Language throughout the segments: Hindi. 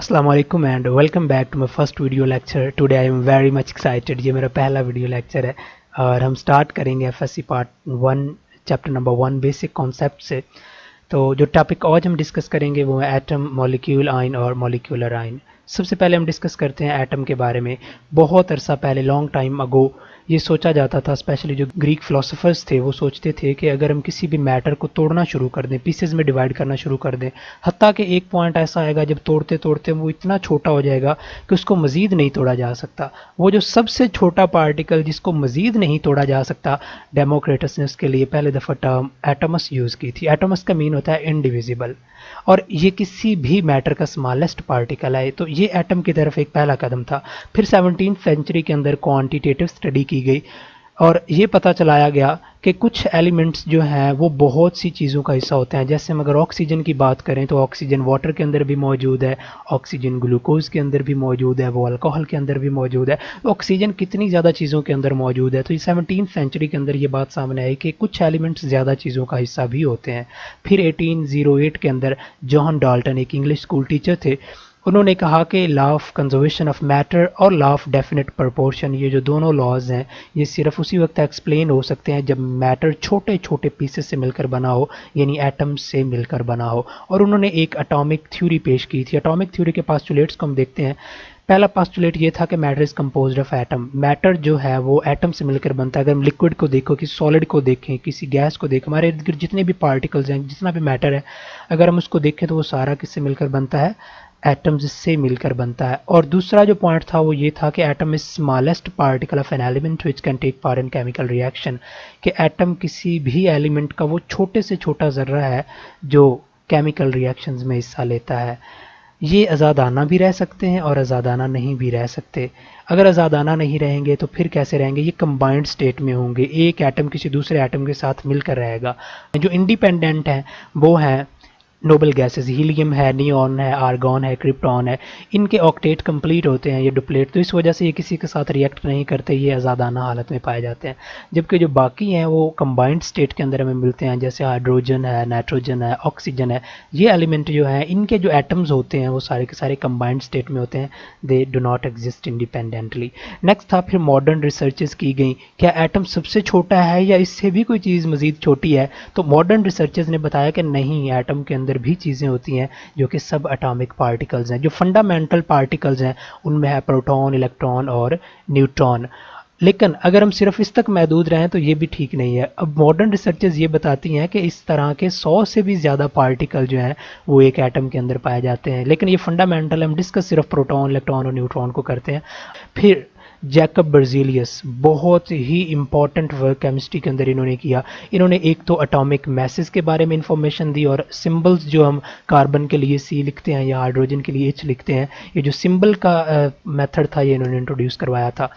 Assalamu alaikum and welcome back to my first video lecture. Today I am very much excited. ये मेरा पहला वीडियो लेक्चर है और हम स्टार्ट करेंगे FSc part 1 chapter number 1 basic concept से। तो जो टॉपिक आज हम डिस्कस करेंगे वो है एटम, मॉलिक्यूल, आयन और मॉलिक्यूलर आयन। सबसे पहले हम डिस्कस करते हैं एटम के बारे में। बहुत अरसा पहले, लॉन्ग टाइम अगो, ये सोचा जाता था, स्पेशली जो ग्रीक फिलोसोफर्स थे वो सोचते थे कि अगर हम किसी भी मैटर को तोड़ना शुरू कर दें, पीसेज में डिवाइड करना शुरू कर दें, हत्ता कि एक पॉइंट ऐसा आएगा जब तोड़ते तोड़ते वो इतना छोटा हो जाएगा कि उसको मज़ीद नहीं तोड़ा जा सकता। वो जो सबसे छोटा पार्टिकल जिसको मज़ीद नहीं तोड़ा जा सकता, डेमोक्रेटस ने उसके लिए पहले दफ़ा टर्म एटमस यूज़ की थी। एटमस का मीन होता है इनडिविजिबल, और ये किसी भी मैटर का स्मॉलेस्ट पार्टिकल है। तो ये एटम की तरफ एक पहला कदम था। फिर 17वीं सेंचुरी के अंदर क्वांटिटेटिव स्टडी की गई और ये पता चलाया गया कि कुछ एलिमेंट्स जो हैं वो बहुत सी चीज़ों का हिस्सा होते हैं। जैसे हम अगर ऑक्सीजन की बात करें तो ऑक्सीजन वाटर के अंदर भी मौजूद है, ऑक्सीजन ग्लूकोज के अंदर भी मौजूद है, वो अल्कोहल के अंदर भी मौजूद है। ऑक्सीजन कितनी ज़्यादा चीज़ों के अंदर मौजूद है। तो ये 17वीं सेंचुरी के अंदर ये बात सामने आई कि कुछ एलिमेंट्स ज़्यादा चीज़ों का हिस्सा भी होते हैं। फिर 1808 के अंदर जॉन डाल्टन, एक इंग्लिश स्कूल टीचर थे, उन्होंने कहा कि law of conservation of matter और लॉ ऑफ डेफिनेट प्रोपोर्शन, ये जो दोनों लॉज हैं ये सिर्फ उसी वक्त एक्सप्लेन हो सकते हैं जब मैटर छोटे छोटे पीसेस से मिलकर बना हो, यानी एटम्स से मिलकर बना हो। और उन्होंने एक एटॉमिक थ्योरी पेश की थी। एटॉमिक थ्योरी के पास्टुलेट्स को हम देखते हैं। पहला पास्टुलेट ये था कि matter is composed of atom. Matter जो है वो एटम से मिलकर बनता है। अगर हम लिक्विड को देखो, किसी सॉलिड को देखें, किसी गैस को देखें, हमारे इर्द गिर्द जितने भी पार्टिकल्स हैं, जितना भी मैटर है, अगर हम उसको देखें तो वो सारा किससे मिलकर बनता है? एटम्स से मिलकर बनता है। और दूसरा जो पॉइंट था वो ये था कि atom is smallest particle of an element which can take part in chemical reaction, कि एटम किसी भी एलिमेंट का वो छोटे से छोटा ज़र्रा है जो केमिकल रिएक्शंस में हिस्सा लेता है। ये आज़ादाना भी रह सकते हैं और आज़ादाना नहीं भी रह सकते। अगर आज़ादाना नहीं रहेंगे तो फिर कैसे रहेंगे? ये कंबाइंड स्टेट में होंगे। एक एटम किसी दूसरे एटम के साथ मिलकर रहेगा। जो इंडिपेंडेंट हैं वो हैं नोबल गैसेस, हीलियम है, नियॉन है, आर्गॉन है, क्रिप्टॉन है। इनके ऑक्टेट कंप्लीट होते हैं, ये डुप्लेट, तो इस वजह से ये किसी के साथ रिएक्ट नहीं करते, ये आज़ादाना हालत में पाए जाते हैं। जबकि जो बाकी हैं वो कंबाइंड स्टेट के अंदर हमें मिलते हैं, जैसे हाइड्रोजन है, नाइट्रोजन है, ऑक्सीजन है। ये एलिमेंट जो है इनके जो एटम्स होते हैं वो सारे के सारे कंबाइंड स्टेट में होते हैं। They do not exist independently. Next था फिर मॉडर्न रिसर्चेस की गई, क्या एटम सबसे छोटा है या इससे भी कोई चीज़ मज़ीद छोटी है? तो मॉडर्न रिसर्चेस ने बताया कि नहीं, एटम के अंदर भी चीज़ें होती हैं जो कि सब एटॉमिक पार्टिकल्स हैं। जो फंडामेंटल पार्टिकल्स हैं उनमें है प्रोटॉन, इलेक्ट्रॉन और न्यूट्रॉन। लेकिन अगर हम सिर्फ इस तक महदूद रहें तो ये भी ठीक नहीं है। अब मॉडर्न रिसर्चेस ये बताती हैं कि इस तरह के 100 से भी ज़्यादा पार्टिकल जो हैं वो एक एटम के अंदर पाए जाते हैं। लेकिन ये फंडामेंटल, हम डिस्कस सिर्फ प्रोटॉन, इलेक्ट्रॉन और न्यूट्रॉन को करते हैं। फिर जैकब बर्जीलियस, बहुत ही इंपॉर्टेंट वर्क केमिस्ट्री के अंदर इन्होंने किया। इन्होंने एक तो एटॉमिक मैसेज के बारे में इंफॉर्मेशन दी, और सिंबल्स जो हम कार्बन के लिए सी लिखते हैं या हाइड्रोजन के लिए एच लिखते हैं, ये जो सिंबल का मेथड था ये इन्होंने इंट्रोड्यूस करवाया था।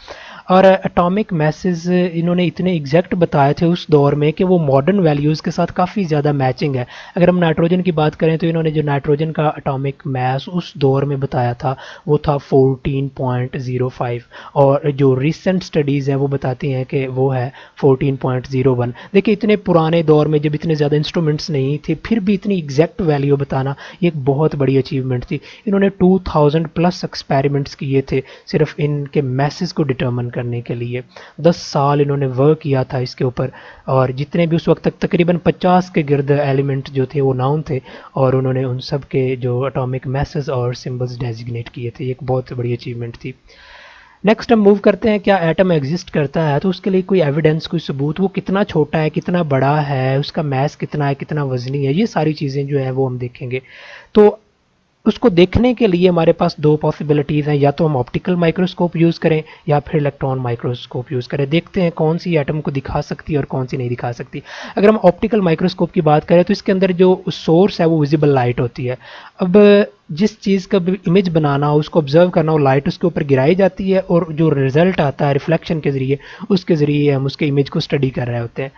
और एटॉमिक मैसेज इन्होंने इतने एग्जैक्ट बताए थे उस दौर में कि वो मॉडर्न वैल्यूज़ के साथ काफ़ी ज़्यादा मैचिंग है। अगर हम नाइट्रोजन की बात करें तो इन्होंने जो नाइट्रोजन का एटॉमिक मैस उस दौर में बताया था वो था 14.05, और जो रिसेंट स्टडीज़ हैं वो बताती हैं कि वो है 14.01। देखिए, इतने पुराने दौर में जब इतने ज़्यादा इंस्ट्रूमेंट्स नहीं थे फिर भी इतनी एग्जैक्ट वैल्यू बताना ये एक बहुत बड़ी अचीवमेंट थी। इन्होंने 2000 प्लस एक्सपेरिमेंट्स किए थे सिर्फ इनके मैसेज को डिटर्मिन करने के लिए। 10 साल इन्होंने वर्क किया था इसके ऊपर, और जितने भी उस वक्त तक तकरीबन 50 के गिर्द एलिमेंट जो थे वो नाउन थे, और उन्होंने उन सब के जो एटॉमिक मैसेज और सिंबल्स डेजिग्नेट किए थे। एक बहुत बड़ी अचीवमेंट थी। नेक्स्ट हम मूव करते हैं, क्या एटम एग्जिस्ट करता है? तो उसके लिए कोई एविडेंस, कोई सबूत, वो कितना छोटा है, कितना बड़ा है, उसका मैस कितना है, कितना वजनी है, ये सारी चीज़ें जो है वो हम देखेंगे। तो उसको देखने के लिए हमारे पास दो पॉसिबिलिटीज़ हैं, या तो हम ऑप्टिकल माइक्रोस्कोप यूज़ करें या फिर इलेक्ट्रॉन माइक्रोस्कोप यूज़ करें। देखते हैं कौन सी एटम को दिखा सकती है और कौन सी नहीं दिखा सकती। अगर हम ऑप्टिकल माइक्रोस्कोप की बात करें तो इसके अंदर जो सोर्स है वो विजिबल लाइट होती है। अब जिस चीज़ का भी इमेज बनाना हो, उसको ऑब्जर्व करना हो, लाइट उसके ऊपर गिराई जाती है और जो रिजल्ट आता है रिफ्लेक्शन के ज़रिए, उसके ज़रिए हम उसके इमेज को स्टडी कर रहे होते हैं।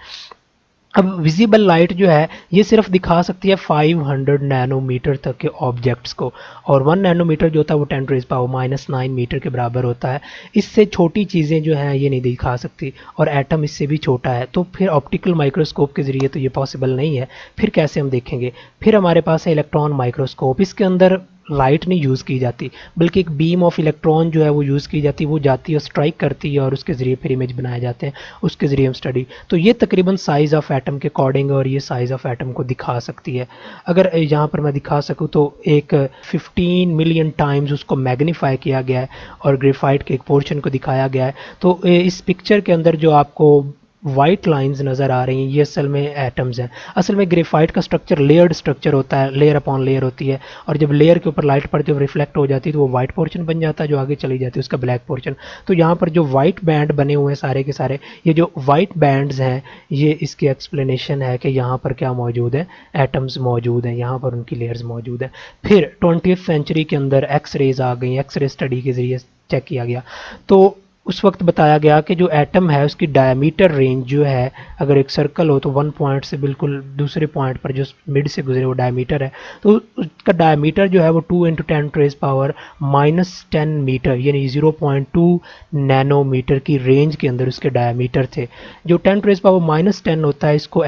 अब विजिबल लाइट जो है ये सिर्फ दिखा सकती है 500 नैनोमीटर तक के ऑब्जेक्ट्स को, और 1 नैनोमीटर जो होता है वो 10⁻⁹ मीटर के बराबर होता है। इससे छोटी चीज़ें जो हैं ये नहीं दिखा सकती, और एटम इससे भी छोटा है। तो फिर ऑप्टिकल माइक्रोस्कोप के ज़रिए तो ये पॉसिबल नहीं है। फिर कैसे हम देखेंगे? फिर हमारे पास है इलेक्ट्रॉन माइक्रोस्कोप। इसके अंदर लाइट नहीं यूज़ की जाती, बल्कि एक बीम ऑफ इलेक्ट्रॉन जो है वो यूज़ की जाती है, वो जाती है स्ट्राइक करती है और उसके ज़रिए फिर इमेज बनाए जाते हैं, उसके ज़रिए हम स्टडी। तो ये तकरीबन साइज़ ऑफ एटम के अकॉर्डिंग और ये साइज़ ऑफ एटम को दिखा सकती है। अगर यहाँ पर मैं दिखा सकूँ तो एक 15 मिलियन टाइम्स उसको मैग्नीफाई किया गया है और ग्रेफाइट के एक पोर्शन को दिखाया गया है। तो इस पिक्चर के अंदर जो आपको वाइट लाइंस नज़र आ रही हैं ये असल में एटम्स हैं। असल में ग्रेफाइट का स्ट्रक्चर लेयर्ड स्ट्रक्चर होता है, लेयर अपॉन लेयर होती है, और जब लेयर के ऊपर लाइट पड़ती है रिफ्लेक्ट हो जाती है तो वो वाइट पोर्शन बन जाता है जो आगे चली जाती है उसका ब्लैक पोर्शन। तो यहाँ पर जो वाइट बैंड बने हुए हैं सारे के सारे, ये जो वाइट बैंड्स हैं ये इसकी एक्सप्लेनेशन है कि यहाँ पर क्या मौजूद है, एटम्स मौजूद हैं, यहाँ पर उनकी लेयर्स मौजूद हैं। फिर 20th सेंचुरी के अंदर एक्स रेज आ गई, एक्स रे स्टडी के ज़रिए चेक किया गया, तो उस वक्त बताया गया कि जो एटम है उसकी डायमीटर रेंज जो है, अगर एक सर्कल हो तो वन पॉइंट से बिल्कुल दूसरे पॉइंट पर जो मिड से गुजरे वो डायमीटर है, तो उसका डायमीटर जो है वो 2 × 10⁻⁻10 मीटर यानी 0.2 नैनोमीटर की रेंज के अंदर उसके डायमीटर थे। जो 10⁻⁻10 होता है इसको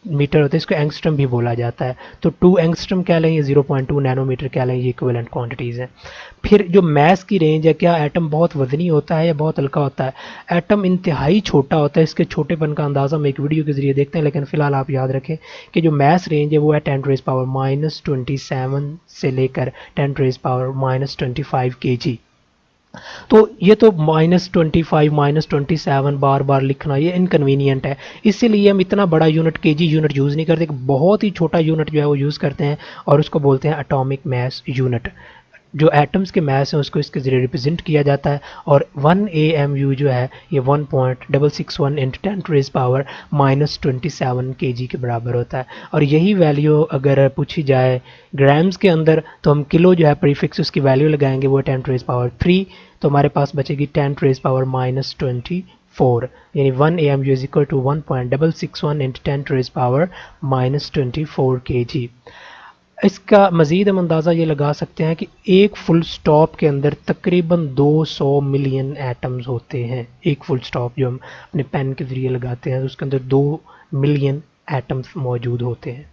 मीटर होता है, इसको एंगस्ट्रम भी बोला जाता है। तो 2 एंगस्ट्रम कह लें, ये 0.2 नैनोमीटर कह लें, ये इक्विवेलेंट क्वांटिटीज़ हैं। फिर जो मैस की रेंज है, क्या एटम बहुत वजनी होता है या बहुत हल्का होता है? एटम इंतहाई छोटा होता है, इसके छोटेपन का अंदाज़ा हम एक वीडियो के ज़रिए देखते हैं, लेकिन फ़िलहाल आप याद रखें कि जो मैस रेंज है वो है 10⁻⁻27 से लेकर 10⁻⁻25 kg। तो ये तो -25 -27 बार बार लिखना ये इनकन्वीनियंट है, इसीलिए हम इतना बड़ा यूनिट केजी यूनिट यूज़ नहीं करते, बहुत ही छोटा यूनिट जो है वो यूज़ करते हैं और उसको बोलते हैं एटॉमिक मास यूनिट। जो एटम्स के मास हैं उसको इसके ज़रिए रिप्रेजेंट किया जाता है, और 1 AMU जो है ये 1.661 × 10⁻⁻27 kg के बराबर होता है। और यही वैल्यू अगर पूछी जाए ग्राम्स के अंदर तो हम किलो जो है प्रीफिक्स उसकी वैल्यू लगाएंगे वो 10⁻3, तो हमारे पास बचेगी 10⁻⁻24, यानी 1 AMU = 1.661 × 10⁻⁻24 kg। इसका मज़ीद हम अंदाज़ा ये लगा सकते हैं कि एक फुल स्टॉप के अंदर तकरीबन 200 मिलियन एटम्स होते हैं। एक फुल स्टॉप जो हम अपने पेन के ज़रिए लगाते हैं उसके अंदर 2 मिलियन एटम्स मौजूद होते हैं।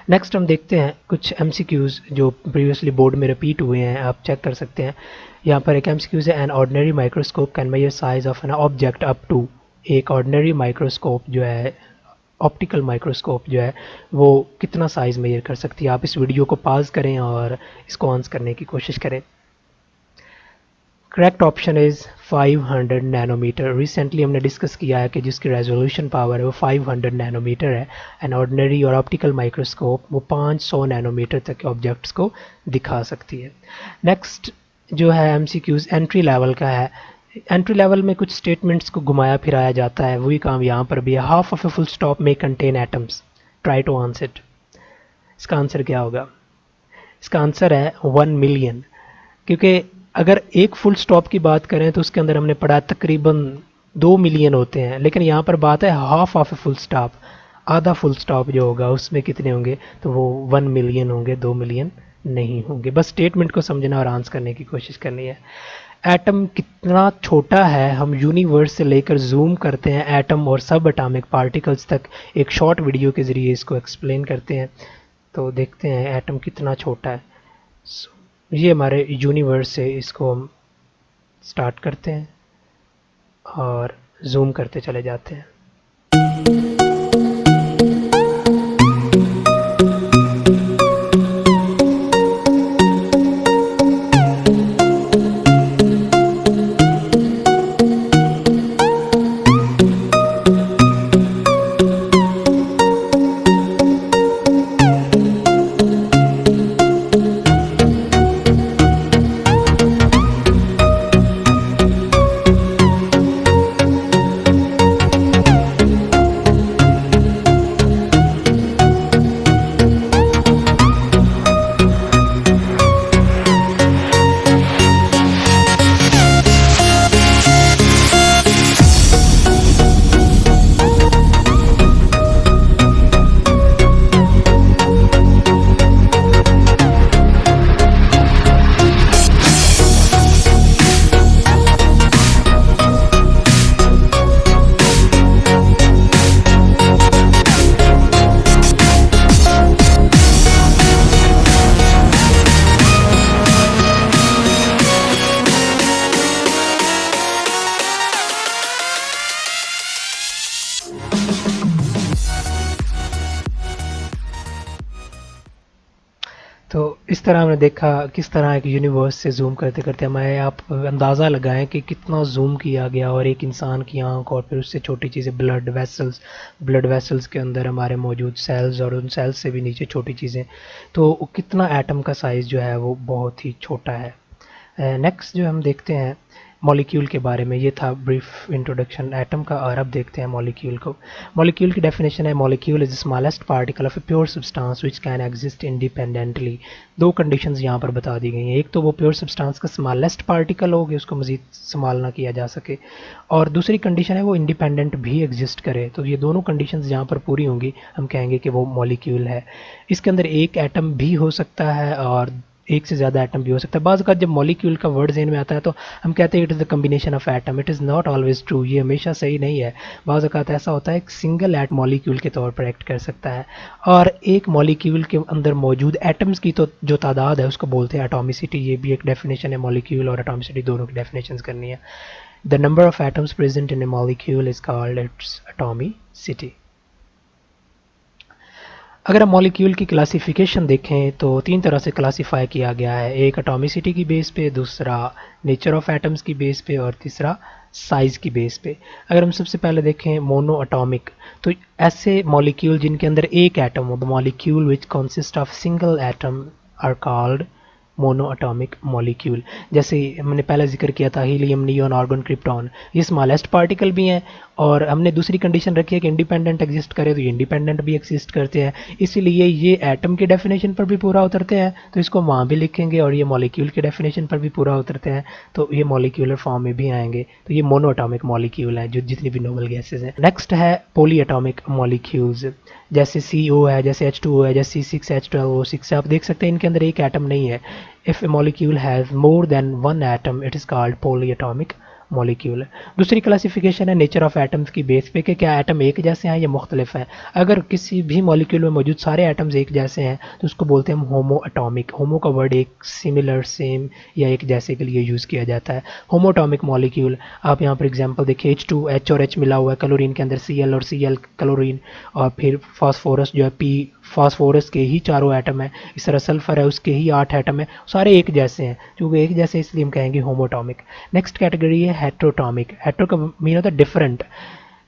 नेक्स्ट हम देखते हैं कुछ MCQs जो प्रीवियसली बोर्ड में रिपीट हुए हैं, आप चेक कर सकते हैं। यहाँ पर एक MCQs है, an ordinary microscope can measure size of an object up to. एक ऑर्डिनरी माइक्रोस्कोप जो है, ऑप्टिकल माइक्रोस्कोप जो है वो कितना साइज़ मेजर कर सकती है। आप इस वीडियो को पॉज करें और इसको आंसर करने की कोशिश करें। Correct option is 500 nanometre. Recently हमने डिस्कस किया है कि जिसकी रेजोल्यूशन पावर है वो 500 नैनोमीटर है। एन ऑर्डिनरी और ऑप्टिकल माइक्रोस्कोप वो 500 नैनोमीटर तक के ऑब्जेक्ट्स को दिखा सकती है। नेक्स्ट जो है MCQs एंट्री लेवल का है। एंट्री लेवल में कुछ स्टेटमेंट्स को घुमाया फिराया जाता है, वही काम यहाँ पर भी है। Half of a full stop में contain atoms, try to answer it. इसका आंसर क्या होगा? इसका आंसर है 1 मिलियन, क्योंकि अगर एक फुल स्टॉप की बात करें तो उसके अंदर हमने पढ़ा तकरीबन 2 मिलियन होते हैं, लेकिन यहाँ पर बात है half of a full stop, आधा फुल स्टॉप जो होगा उसमें कितने होंगे, तो वो 1 मिलियन होंगे, 2 मिलियन नहीं होंगे। बस स्टेटमेंट को समझना और आंसर करने की कोशिश करनी है। एटम कितना छोटा है, हम यूनिवर्स से लेकर जूम करते हैं एटम और सब एटॉमिक पार्टिकल्स तक, एक शॉर्ट वीडियो के ज़रिए इसको एक्सप्लेन करते हैं। तो देखते हैं एटम कितना छोटा है। ये हमारे यूनिवर्स से इसको हम स्टार्ट करते हैं और जूम करते चले जाते हैं। इस तरह हमने देखा किस तरह एक यूनिवर्स से जूम करते करते हमें आप अंदाज़ा लगाएं कि कितना जूम किया गया और एक इंसान की आंख और फिर उससे छोटी चीज़ें ब्लड वेसल्स के अंदर हमारे मौजूद सेल्स और उन सेल्स से भी नीचे छोटी चीज़ें, तो कितना एटम का साइज़ जो है वो बहुत ही छोटा है। नेक्स्ट जो हम देखते हैं मॉलिक्यूल के बारे में, ये था ब्रीफ इंट्रोडक्शन एटम का। और अब देखते हैं मॉलिक्यूल को। मॉलिक्यूल की डेफिनेशन है molecule is the smallest particle of a pure substance which can exist independently. दो कंडीशंस यहाँ पर बता दी गई हैं, एक तो वो प्योर सब्सटेंस का स्मॉलेस्ट पार्टिकल हो कि उसको मजीद संभाल ना किया जा सके, और दूसरी कंडीशन है वो इंडिपेंडेंट भी एग्जिस्ट करे। तो ये दोनों कंडीशंस जहाँ पर पूरी होंगी हम कहेंगे कि वो मॉलिक्यूल है। इसके अंदर एक एटम भी हो सकता है और एक से ज़्यादा एटम भी हो सकता है। बाज़ अवत जब मॉलिक्यूल का वर्ड ज़हन में आता है तो हम कहते हैं it is the combination of atom. It is not always true, ये हमेशा सही नहीं है। बाज़ अवत ऐसा होता है एक सिंगल एट मॉलिक्यूल के तौर पर एक्ट कर सकता है, और एक मॉलिक्यूल के अंदर मौजूद एटम्स की तो जो तादाद है उसको बोलते हैं एटॉमिसिटी। ये भी एक डेफिनेशन है, मॉलिक्यूल और एटॉमिसिटी दोनों की डेफिनेशन करनी है। The number of atoms present in A molecule is called its atomicity. अगर हम मॉलिक्यूल की क्लासिफिकेशन देखें तो तीन तरह से क्लासीफाई किया गया है, एक एटॉमिसिटी की बेस पे, दूसरा नेचर ऑफ एटम्स की बेस पे, और तीसरा साइज़ की बेस पे। अगर हम सबसे पहले देखें मोनो एटॉमिक, तो ऐसे मॉलिक्यूल जिनके अंदर एक एटम हो, the molecule which consist of single atom are called mono atomic molecule. जैसे हमने पहले जिक्र किया था हीलियम, नियॉन, आर्गन, क्रिप्टॉन, ये स्मॉलेस्ट पार्टिकल भी हैं, और हमने दूसरी कंडीशन रखी है कि इंडिपेंडेंट एग्जिस्ट करे, तो ये इंडिपेंडेंट भी एग्जिस्ट करते हैं, इसीलिए ये एटम की डेफिनेशन पर भी पूरा उतरते हैं, तो इसको वहाँ भी लिखेंगे, और ये मॉलिक्यूल की डेफिनेशन पर भी पूरा उतरते हैं, तो ये मॉलिक्यूलर फॉर्म में भी आएंगे। तो ये मोनो एटॉमिक मॉलिक्यूल हैं जो जितनी भी नोबल गैसेज हैं। नेक्स्ट है पॉली एटॉमिक मॉलिक्यूल्स, जैसे CO है, जैसे H2O है, जैसे C6H12O6 है। आप देख सकते हैं इनके अंदर एक एटम नहीं है। If A molecule has more than one atom it is called poly atomic molecule. दूसरी क्लासिफिकेशन है नेचर ऑफ एटम्स की बेस पे कि क्या एटम एक जैसे हैं या मुख्तलिफ हैं। अगर किसी भी मॉलिक्यूल में मौजूद सारे एटम्स एक जैसे हैं तो उसको बोलते हैं हम होमो एटॉमिक। होमो का वर्ड एक सिमिलर, सेम या एक जैसे के लिए यूज़ किया जाता है। होमो एटॉमिक मॉलिक्यूल, आप यहाँ पर एग्जांपल देखिए, H2H और H मिला हुआ है, क्लोरीन के अंदर Cl और Cl क्लोरीन, और फिर फास्फोरस जो है P, फास्फोरस के ही चारों एटम है। इस तरह सल्फर है, उसके ही 8 एटम है, सारे एक जैसे हैं, क्योंकि एक जैसे इसलिए हम कहेंगे होमोटॉमिक। नेक्स्ट कैटेगरी है हेट्रोटॉमिक। हेट्रो का मीन होता है different.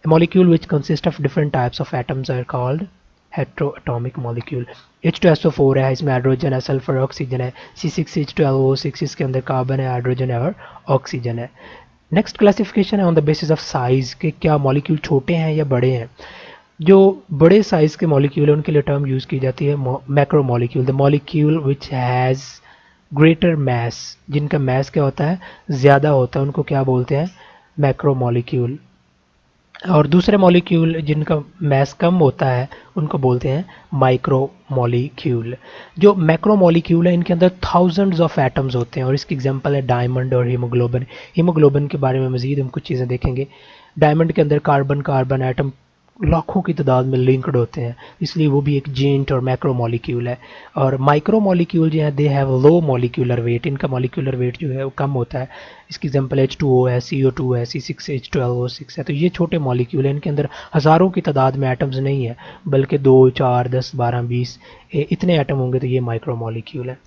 Molecule which consist of different types of atoms are called heteroatomic molecule. H2SO4 है, इसमें हाइड्रोजन है, सल्फर, ऑक्सीजन है। C6H12O6, इसके अंदर कार्बन है, हाइड्रोजन है और ऑक्सीजन है। नेक्स्ट क्लासिफिकेशन है on the basis of size, कि क्या मॉलिक्यूल छोटे हैं या बड़े हैं। जो बड़े साइज़ के मॉलिक्यूल हैं उनके लिए टर्म यूज़ की जाती है macro molecule. The molecule which has greater mass, जिनका मैस क्या होता है, ज़्यादा होता है, उनको क्या बोलते हैं, मैक्रो मॉलिक्यूल। और दूसरे मॉलिक्यूल जिनका मैस कम होता है उनको बोलते हैं माइक्रो मॉलिक्यूल। जो मैक्रो मॉलिक्यूल है इनके अंदर थाउजेंड्स ऑफ एटम्स होते हैं, और इसकी एग्जांपल है डायमंड और हीमोग्लोबिन। हीमोग्लोबिन के बारे में मज़ीद हम कुछ चीज़ें देखेंगे। डायमंड के अंदर कार्बन कार्बन एटम लाखों की तादाद में लिंक्ड होते हैं, इसलिए वो भी एक जेंट और मैक्रो मॉलिक्यूल है। और माइक्रो मॉलिक्यूल जो है they have low molecular weight, इनका मॉलिक्यूलर वेट जो है वो कम होता है। इसकी एग्जांपल H2O है, CO2 है, C6H12O6 है। तो ये छोटे मॉलिक्यूल हैं, इनके अंदर हज़ारों की तादाद में एटम्स नहीं है, बल्कि 2, 4, 10, 12, 20 इतने एटम होंगे, तो ये माइक्रो मॉलिक्यूल है।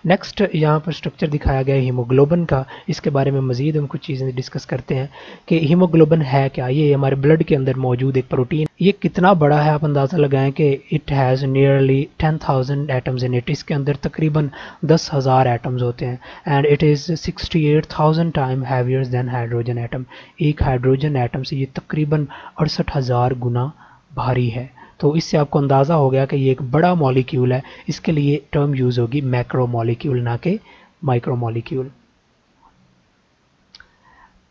नेक्स्ट यहाँ पर स्ट्रक्चर दिखाया गया है हीमोग्लोबिन का। इसके बारे में मज़ीद हम कुछ चीज़ें डिस्कस करते हैं कि हीमोग्लोबिन है क्या। ये हमारे ब्लड के अंदर मौजूद एक प्रोटीन, ये कितना बड़ा है आप अंदाज़ा लगाएं कि it has nearly 10,000 atoms in it. इसके अंदर तकरीबन 10,000 एटम्स होते हैं, and it is 68,000 time heavier than hydrogen atom. एक हाइड्रोजन एटम से ये तकरीबन 68,000 गुना भारी है। तो इससे आपको अंदाज़ा हो गया कि ये एक बड़ा मॉलिक्यूल है, इसके लिए टर्म यूज़ होगी मैक्रो मॉलिक्यूल ना कि माइक्रो मॉलिक्यूल।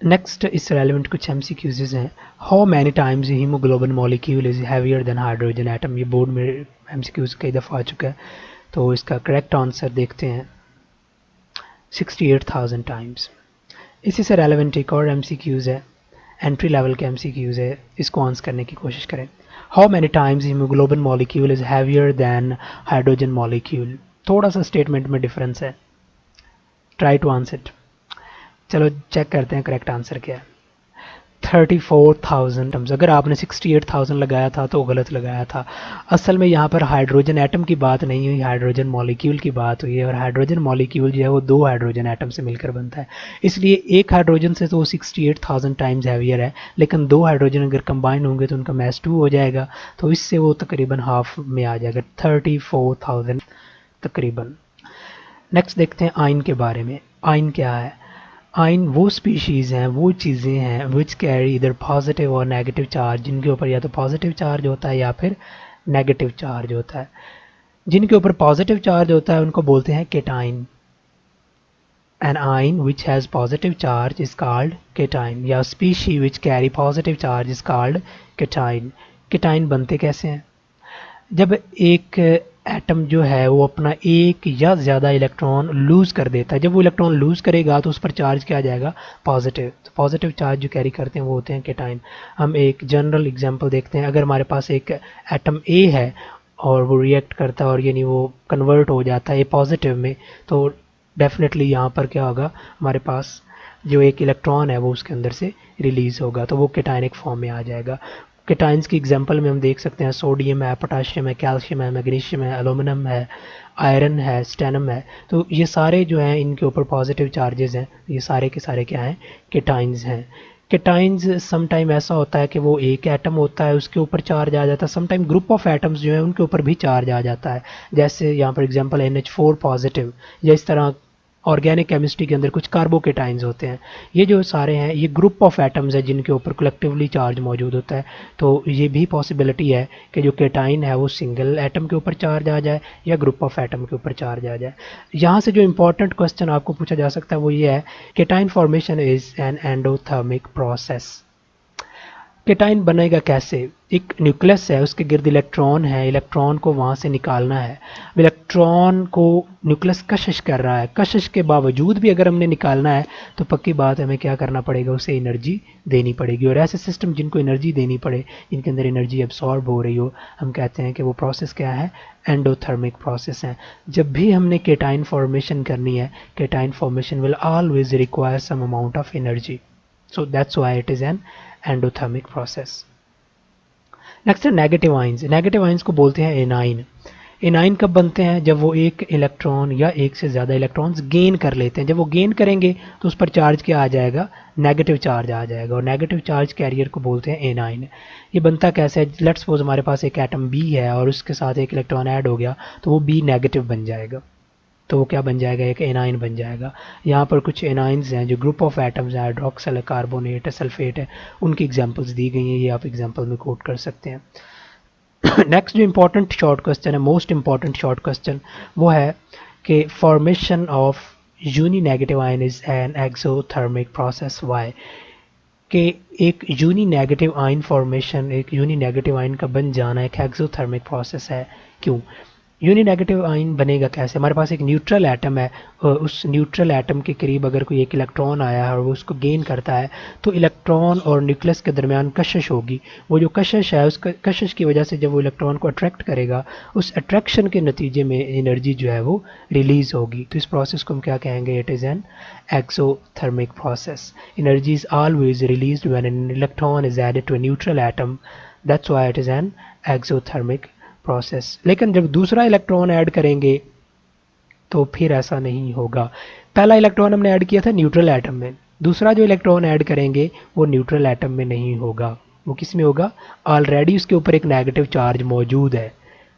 नेक्स्ट इस रेलिवेंट कुछ MCQs हैं। How many times haemoglobin molecule is heavier than hydrogen atom. ये बोर्ड में MCQs कई दफ़ा आ चुका है, तो इसका करेक्ट आंसर देखते हैं 68,000 टाइम्स। इसी से रेलिवेंट एक और MCQs है, एंट्री लेवल के MCQs है, इसको आंसर करने की कोशिश करें। How many times haemoglobin molecule is heavier than hydrogen molecule. थोड़ा सा स्टेटमेंट में डिफरेंस है, ट्राई टू आंसर इट। चलो चेक करते हैं करेक्ट आंसर क्या है। 34,000 एटम्स। अगर आपने 68,000 लगाया था तो गलत लगाया था। असल में यहाँ पर हाइड्रोजन एटम की बात नहीं हुई, हाइड्रोजन मॉलिक्यूल की बात हुई है, और हाइड्रोजन मॉलिक्यूल जो है वो 2 हाइड्रोजन एटम से मिलकर बनता है। इसलिए एक हाइड्रोजन से तो वो 68,000 टाइम्स हैवियर है, लेकिन 2 हाइड्रोजन अगर कंबाइन होंगे तो उनका मास 2 हो जाएगा, तो इससे वो तकरीबन हाफ में आ जाएगा, 34,000 तकरीबन। नेक्स्ट देखते हैं आयन के बारे में। आयन क्या है? आयन वो स्पीशीज़ हैं, वो चीज़ें हैं विच कैरी इधर पॉजिटिव और नेगेटिव चार्ज, जिनके ऊपर या तो पॉजिटिव चार्ज होता है या फिर नेगेटिव चार्ज होता है। जिनके ऊपर पॉजिटिव चार्ज होता है उनको बोलते हैं cation. An ion which has positive charge is called cation, या species which carry positive charge is called cation. Cation बनते कैसे हैं? जब एक एटम जो है वो अपना एक या ज़्यादा इलेक्ट्रॉन लूज़ कर देता है, जब वो इलेक्ट्रॉन लूज़ करेगा तो उस पर चार्ज क्या आ जाएगा? पॉजिटिव। तो पॉजिटिव चार्ज जो कैरी करते हैं वो होते हैं केटाइन। हम एक जनरल एग्जांपल देखते हैं। अगर हमारे पास एक एटम ए है और वो रिएक्ट करता है और यानी वो कन्वर्ट हो जाता है ए पॉजिटिव में, तो डेफिनेटली यहाँ पर क्या होगा, हमारे पास जो एक इलेक्ट्रॉन है वो उसके अंदर से रिलीज़ होगा, तो वो केटाइनिक फॉर्म में आ जाएगा। केटाइंस की एग्जांपल में हम देख सकते हैं सोडियम है, पोटाशियम है, कैल्शियम है, मैग्नीशियम है, एल्यूमिनियम है, आयरन है, स्टेनम है। तो ये सारे जो हैं इनके ऊपर पॉजिटिव चार्जेस हैं, ये सारे के सारे क्या हैं? केटाइंस हैं। केटाइंस सम टाइम ऐसा होता है कि वो एक एटम होता है उसके ऊपर चार्ज आ जाता है, some time group of atoms जो हैं उनके ऊपर भी चार्ज आ जाता है। जैसे यहाँ पर एग्जांपल NH4 पॉजिटिव, या इस तरह ऑर्गेनिक केमिस्ट्री के अंदर कुछ कार्बोकेटाइंस होते हैं। ये जो सारे हैं ये ग्रुप ऑफ एटम्स है जिनके ऊपर कलेक्टिवली चार्ज मौजूद होता है। तो ये भी पॉसिबिलिटी है कि जो केटाइन है वो सिंगल एटम के ऊपर चार्ज आ जाए या ग्रुप ऑफ एटम के ऊपर चार्ज आ जाए। यहाँ से जो इंपॉर्टेंट क्वेश्चन आपको पूछा जा सकता है वो ये है, cation formation is an endothermic process. Cation बनेगा कैसे? एक न्यूक्लियस है, उसके गिर्द इलेक्ट्रॉन है, इलेक्ट्रॉन को वहाँ से निकालना है। इलेक्ट्रॉन को न्यूक्लियस कशिश कर रहा है, कशिश के बावजूद भी अगर हमने निकालना है तो पक्की बात हमें क्या करना पड़ेगा, उसे एनर्जी देनी पड़ेगी। और ऐसे सिस्टम जिनको एनर्जी देनी पड़े, जिनके अंदर एनर्जी एब्सॉर्ब हो रही हो, हम कहते हैं कि वो प्रोसेस क्या है? एंडोथर्मिक प्रोसेस है। जब भी हमने केटाइन फॉर्मेशन करनी है, cation formation will always require some amount of energy, so that's why it is an endothermic process. Next है नेगेटिव आयंस। नेगेटिव आयंस को बोलते हैं एनाइन। एनाइन कब बनते हैं? जब वो एक इलेक्ट्रॉन या एक से ज़्यादा इलेक्ट्रॉन्स गेन कर लेते हैं। जब वो गेन करेंगे तो उस पर चार्ज क्या आ जाएगा? नेगेटिव चार्ज आ जाएगा, और नेगेटिव चार्ज कैरियर को बोलते हैं एनाइन। ये बनता कैसे है? लेट्स सपोज हमारे पास एक एटम बी है और उसके साथ एक इलेक्ट्रॉन ऐड हो गया तो वो बी नेगेटिव बन जाएगा, तो वो क्या बन जाएगा? एक एनाइन बन जाएगा। यहाँ पर कुछ एनाइंस हैं जो ग्रुप ऑफ एटम्स हैं, हाइड्रोक्सल है, कार्बोनेट है, सल्फेट है, उनकी एग्जांपल्स दी गई हैं, ये आप एग्जांपल में कोट कर सकते हैं। नेक्स्ट जो इंपॉर्टेंट शॉर्ट क्वेश्चन है, मोस्ट इंपॉर्टेंट शॉर्ट क्वेश्चन, वो है कि formation of uni negative ion is an exothermic process. Why? कि एक यूनी नेगेटिव आयन फॉर्मेशन, एक यूनी नेगेटिव आयन का बन जाना एक एक्सोथर्मिक प्रोसेस है। क्यों? यूनी नेगेटिव आयन बनेगा कैसे? हमारे पास एक न्यूट्रल एटम है, उस न्यूट्रल एटम के करीब अगर कोई एक इलेक्ट्रॉन आया है और वो उसको गेन करता है तो इलेक्ट्रॉन और न्यूक्लियस के दरमियान कशिश होगी। वो जो कशिश है, उस कशिश की वजह से जब वो इलेक्ट्रॉन को अट्रैक्ट करेगा, उस अट्रैक्शन के नतीजे में एनर्जी जो है वो रिलीज़ होगी। तो इस प्रोसेस को हम क्या कहेंगे? It is an exothermic process. Energy is always released when an electron is added to a neutral atom, that's why it is an exothermic process. लेकिन जब दूसरा इलेक्ट्रॉन ऐड करेंगे तो फिर ऐसा नहीं होगा। पहला इलेक्ट्रॉन हमने ऐड किया था न्यूट्रल एटम में, दूसरा जो इलेक्ट्रॉन ऐड करेंगे वो न्यूट्रल एटम में नहीं होगा, वो किस में होगा? ऑलरेडी उसके ऊपर एक नेगेटिव चार्ज मौजूद है।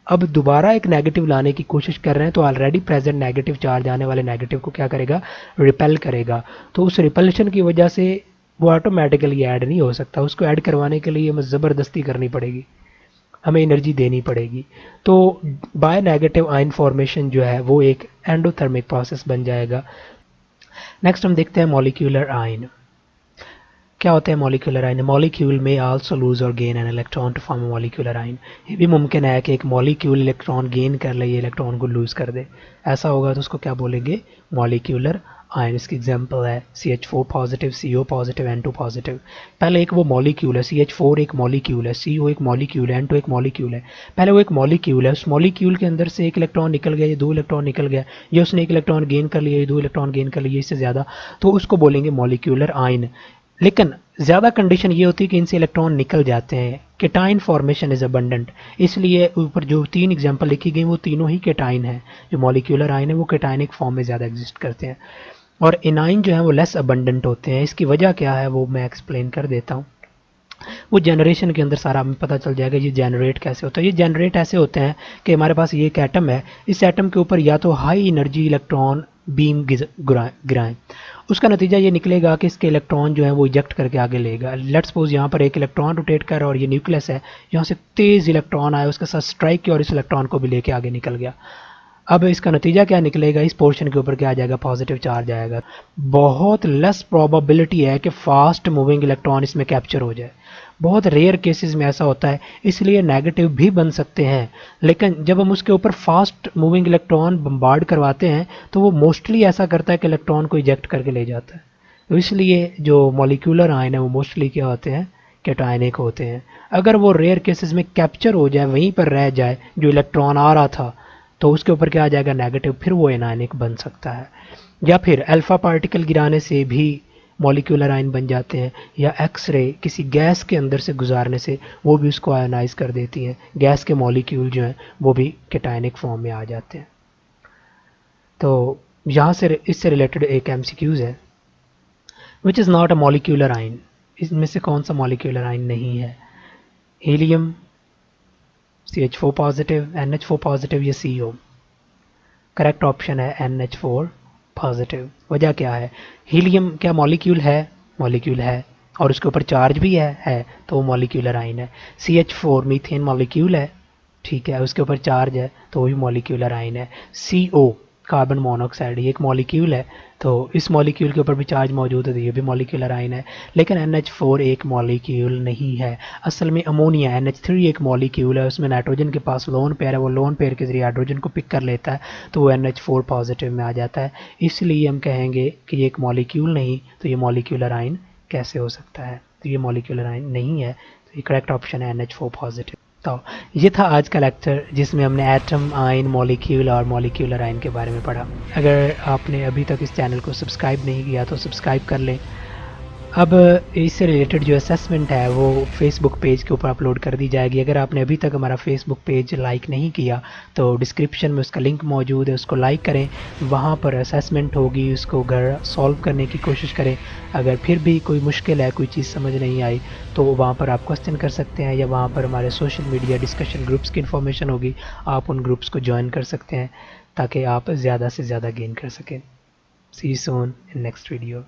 अब दोबारा एक नेगेटिव लाने की कोशिश कर रहे हैं तो ऑलरेडी प्रेजेंट नेगेटिव चार्ज आने वाले नेगेटिव को क्या करेगा? रिपेल करेगा। तो उस रिपल्शन की वजह से वो ऑटोमेटिकली ऐड नहीं हो सकता, उसको ऐड करवाने के लिए हमें ज़बरदस्ती करनी पड़ेगी, हमें एनर्जी देनी पड़ेगी। तो बाय नेगेटिव आयन फॉर्मेशन जो है वो एक एंडोथर्मिक प्रोसेस बन जाएगा। नेक्स्ट हम देखते हैं मॉलिक्यूलर आयन। क्या होता है मॉलिक्यूलर आयन? मॉलिक्यूल में आल्सो लूज और gain an electron to form molecular ion. ये भी मुमकिन है कि एक मॉलिक्यूल इलेक्ट्रॉन गेन कर ले, ये इलेक्ट्रॉन को लूज कर दे। ऐसा होगा तो उसको क्या बोलेंगे? Molecular ion. इसकी एग्जांपल है CH4 positive, CO positive, N2 positive. पहले एक वो मॉलिक्यूल है, CH4 एक मॉलिक्यूल है, CO एक मॉलिक्यूल है, N2 एक मॉलिक्यूल है। पहले वो एक मॉलिक्यूल है, उस मॉलिक्यूल के अंदर से एक इलेक्ट्रॉन निकल गया, ये 2 इलेक्ट्रॉन निकल गया, ये उसने एक इलेक्ट्रॉन गेन कर लिया, ये 2 इलेक्ट्रॉन गेन कर लिया, इससे ज़्यादा, तो उसको बोलेंगे मॉलिक्यूलर आयन। लेकिन ज़्यादा कंडीशन ये होती है कि इनसे इलेक्ट्रॉन निकल जाते हैं। केटाइन फॉर्मेशन इज़ अबंडेंट, इसलिए ऊपर जो 3 एग्जांपल लिखी गई वो तीनों ही केटाइन हैं। जो मॉलिक्यूलर आयन है वो केटाइनिक फॉर्म में ज़्यादा एग्जिस्ट करते हैं, और एनाइन जो है वो लेस अबंडेंट होते हैं। इसकी वजह क्या है वो मैं एक्सप्लेन कर देता हूँ। वो जनरेशन के अंदर सारा हमें पता चल जाएगा ये जनरेट कैसे होता है। ये जनरेट ऐसे होते हैं कि हमारे पास ये एक एटम है, इस एटम के ऊपर या तो हाई एनर्जी इलेक्ट्रॉन बीम गिराएं, उसका नतीजा ये निकलेगा कि इसके इलेक्ट्रॉन जो है वो इजेक्ट करके आगे लेगा। लेट्स सपोज यहाँ पर एक इलेक्ट्रॉन रोटेट कर रहा है और ये न्यूक्लियस है, यहाँ से तेज़ इलेक्ट्रॉन आया, उसके साथ स्ट्राइक किया और इस इलेक्ट्रॉन को भी लेके आगे निकल गया। अब इसका नतीजा क्या निकलेगा, इस पोर्शन के ऊपर क्या आ जाएगा, पॉजिटिव चार्ज आएगा। बहुत लेस प्रोबेबिलिटी है कि फास्ट मूविंग इलेक्ट्रॉन इसमें कैप्चर हो जाए, बहुत रेयर केसेस में ऐसा होता है, इसलिए नेगेटिव भी बन सकते हैं। लेकिन जब हम उसके ऊपर फास्ट मूविंग इलेक्ट्रॉन बम्बार्ड करवाते हैं तो वो मोस्टली ऐसा करता है कि इलेक्ट्रॉन को इजेक्ट करके ले जाता है। तो इसलिए जो मॉलिक्यूलर आयन है वो मोस्टली क्या होते हैं, कैटायनिक होते हैं। अगर वो रेयर केसेस में कैप्चर हो जाए, वहीं पर रह जाए जो इलेक्ट्रॉन आ रहा था, तो उसके ऊपर क्या आ जाएगा, नेगेटिव, फिर वो एनायनिक बन सकता है। या फिर अल्फ़ा पार्टिकल गिराने से भी मॉलिक्यूलर आयन बन जाते हैं, या एक्स रे किसी गैस के अंदर से गुजारने से वो भी उसको आयनाइज कर देती हैं। गैस के मॉलिक्यूल जो हैं वो भी कैटायनिक फॉर्म में आ जाते हैं। तो यहाँ से इससे रिलेटेड एक एमसीक्यूज़ है, which is not a molecular ion. इसमें से कौन सा मॉलिक्यूलर आयन नहीं है, helium, CH4 positive, NH4 positive, या CO। करेक्ट ऑप्शन है NH4 पॉजिटिव। वजह क्या है, हीलियम क्या मॉलिक्यूल है, मॉलिक्यूल है, और उसके ऊपर चार्ज भी है, तो वो मॉलिक्यूलर आयन है। CH4 मीथेन मॉलिक्यूल है, ठीक है, उसके ऊपर चार्ज है तो वो भी मॉलिक्यूलर आयन है। CO कार्बन मोनोऑक्साइड, ये एक मॉलिक्यूल है, तो इस मॉलिक्यूल के ऊपर भी चार्ज मौजूद है तो ये भी मॉलिक्यूलर आयन है। लेकिन NH4 एक मॉलिक्यूल नहीं है। असल में अमोनिया NH3 एक मॉलिक्यूल है, उसमें नाइट्रोजन के पास लोन पेयर है, वो लोन पेयर के जरिए हाइड्रोजन को पिक कर लेता है तो वो NH4 पॉजिटिव में आ जाता है। इसलिए हम कहेंगे कि ये एक मॉलिक्यूल नहीं, तो ये मॉलिक्यूलर आयन कैसे हो सकता है, तो ये मॉलिक्यूलर आयन नहीं है, तो ये करेक्ट ऑप्शन है NH4 पॉजिटिव। तो ये था आज का लेक्चर जिसमें हमने एटम, आयन, मॉलिक्यूल और मॉलिक्यूलर आयन के बारे में पढ़ा। अगर आपने अभी तक इस चैनल को सब्सक्राइब नहीं किया तो सब्सक्राइब कर लें। अब इससे रिलेटेड जो असेसमेंट है वो फेसबुक पेज के ऊपर अपलोड कर दी जाएगी। अगर आपने अभी तक हमारा फेसबुक पेज लाइक नहीं किया तो डिस्क्रिप्शन में उसका लिंक मौजूद है, उसको लाइक करें। वहाँ पर असेसमेंट होगी, उसको घर सॉल्व करने की कोशिश करें। अगर फिर भी कोई मुश्किल है, कोई चीज़ समझ नहीं आई, तो वहाँ पर आप क्वेश्चन कर सकते हैं, या वहाँ पर हमारे सोशल मीडिया डिस्कशन ग्रुप्स की इन्फॉर्मेशन होगी, आप उन ग्रुप्स को ज्वाइन कर सकते हैं ताकि आप ज़्यादा से ज़्यादा गेन कर सकें। See you soon in next video.